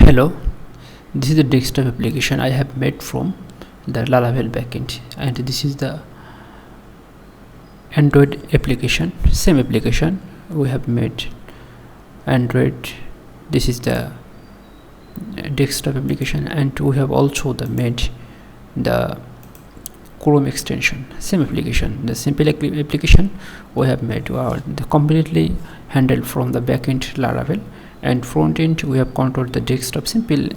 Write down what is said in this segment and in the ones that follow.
Hello, this is the desktop application I have made from the Laravel backend, and this is the Android application. Same application we have made Android. This is the desktop application, and we have also made the Chrome extension. Same application, the simple application we have made the completely handled from the backend Laravel, and front end we have controlled the desktop simple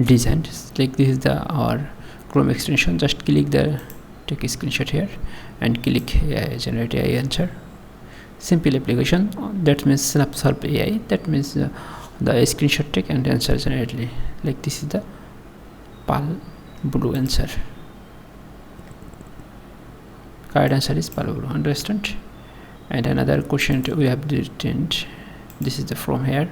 design. Like this is our Chrome extension. Just click take a screenshot here and click generate AI answer. Simple application, that means snap AI, that means the screenshot take and answer generally. Like this is the Pal Blue answer. Correct answer is Pal Blue. Understand? And another question we have written. This is the from here.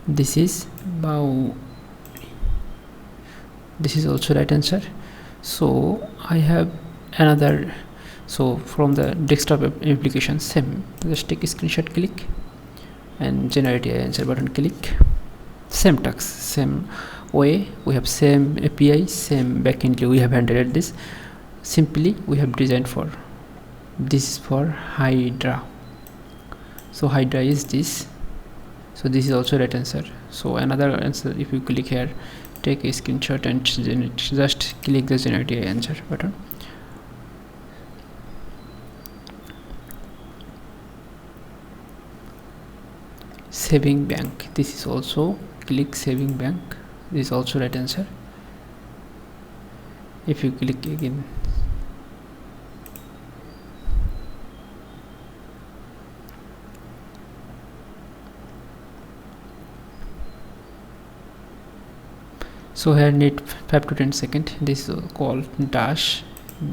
This is about. This is also right answer. So I have another. So from the desktop application, same. Just take a screenshot, click, and generate a answer button. Click. Same task, same way. We have same API, same backend. We have handled this. Simply we have designed for this for Hydra. So Hydra is this. So this is also right answer. So another answer, if you click here, take a screenshot and just click the generate answer button. Saving bank, this is also, click saving bank, this is also right answer. If you click again, so here need 5 to 10 seconds. This is called dash,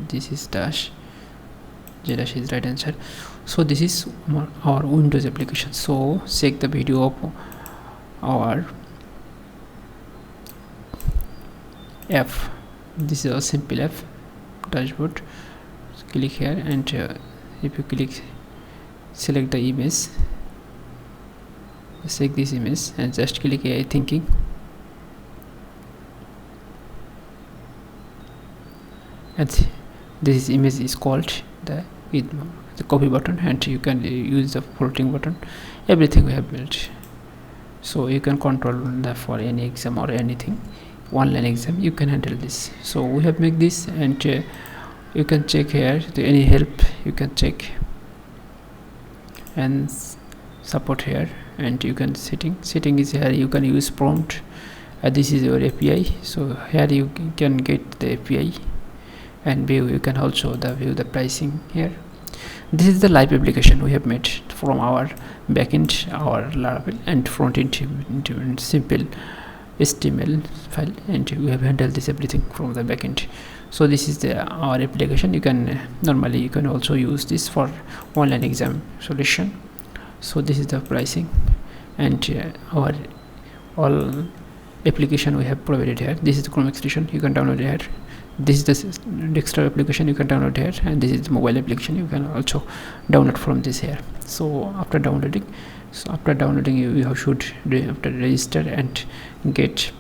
this is dash, dash is right answer. So this is our Windows application. So check the video of our F. This is a simple F dashboard. So click here, and if you click, select the image, select this image and just click AI thinking. And this image is called the copy button, and you can use the floating button. Everything we have built, so you can control that for any exam or anything, online exam you can handle this. So we have made this, and you can check here any help you can check, and support here, and you can setting is here. You can use prompt, this is your API. So here you can get the API and view. You can also view the pricing here. This is the live application we have made from our backend, our Laravel, and front end into simple HTML file, and we have handled this everything from the backend. So this is our application. You can normally you can also use this for online exam solution. So this is the pricing, and our all application we have provided here. This is the Chrome extension, you can download here. This is the desktop application, you can download here, and this is the mobile application, you can also download from this here. So after downloading, you should after register and get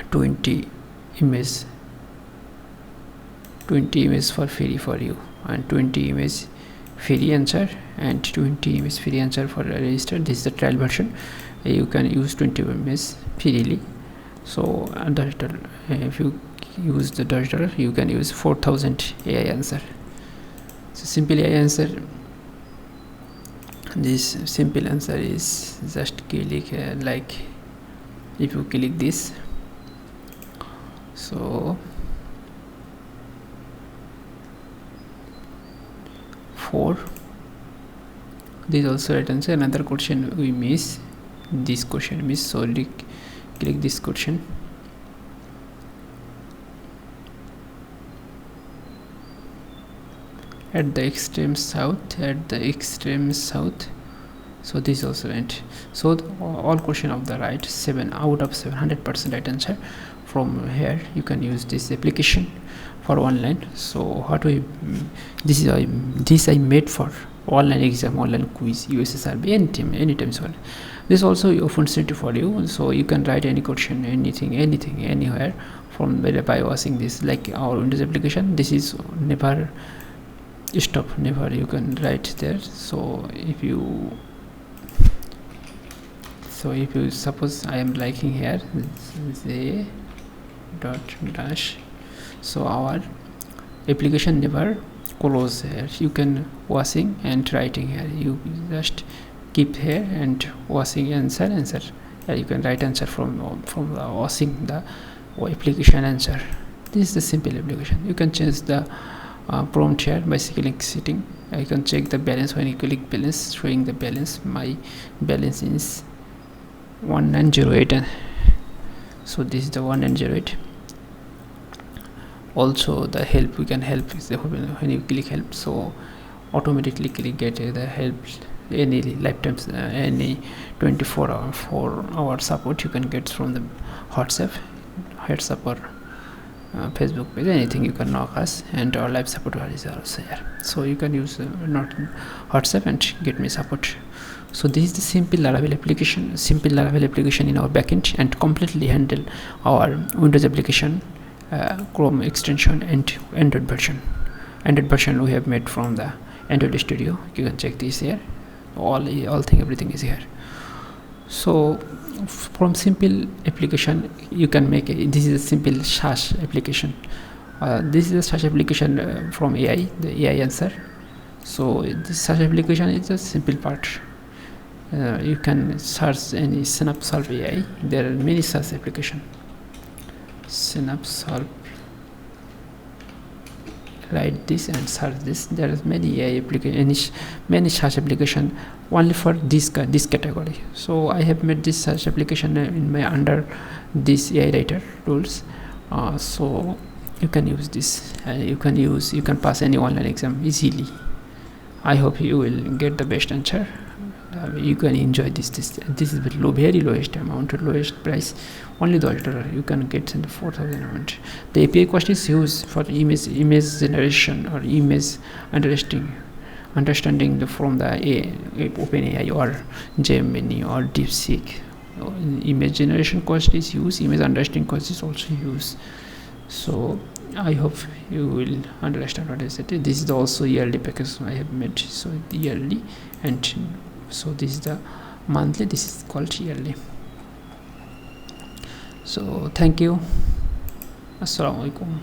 20 images for free for you, and 20 image free answer, and 20 image free answer for register. This is the trial version. You can use 20 images freely. So if you use the $, you can use 4000 AI answer. So simple AI answer, this simple answer is just click like if you click this, so 4. This is also right answer. Another question we miss, this question miss, so click this question. At the extreme south, so this also right. So all question of the right, 7 out of 700% right answer. From here you can use this application for online. So this I made for online exam, online quiz, USSRB, anytime. So this also opportunity for you, so you can write any question, anything, anywhere from by watching this. Like our Windows application, this is never stop, never you can write there. So if you suppose I am liking here z dot dash, so our application never close here. You can washing and writing here, you just keep here and washing answer. Here you can write answer from the washing the application answer. This is the simple application. You can change the prompt here by clicking setting. I can check the balance. When you click balance, showing the balance, my balance is 1908, so this is the 1908. Also the help, we can help is the, when you click help, so automatically click get the help, any lifetime any 24-hour support you can get from the WhatsApp or Facebook page, anything you can knock us, and our live support is also here. So you can use not WhatsApp and get me support. So this is the simple Laravel application in our backend, and completely handle our Windows application, Chrome extension, and Android version we have made from the Android Studio. You can check this here, everything is here. So from simple application you can make this is a simple SaaS application. This is a SaaS application from AI, the AI answer. So this SaaS application is a simple part. You can search any Synapse Solve AI. There are many SaaS application. Synapse Solve, write this and search this. There is many AI application, many SaaS application only for this category. So I have made this SaaS application in my under this AI writer tools. So you can use this. You can pass any online exam easily. I hope you will get the best answer. You can enjoy this is the very lowest amount, lowest price, only $12 you can get in the 4,000 amount. The API cost is used for image generation or image understanding from the OpenAI or Gemini or DeepSeek. Image generation cost is used, image understanding cost is also used. So I hope you will understand what I said. This is also yearly package I have made, so the yearly, and so this is the monthly, this is called yearly. So thank you. Assalamu alaikum.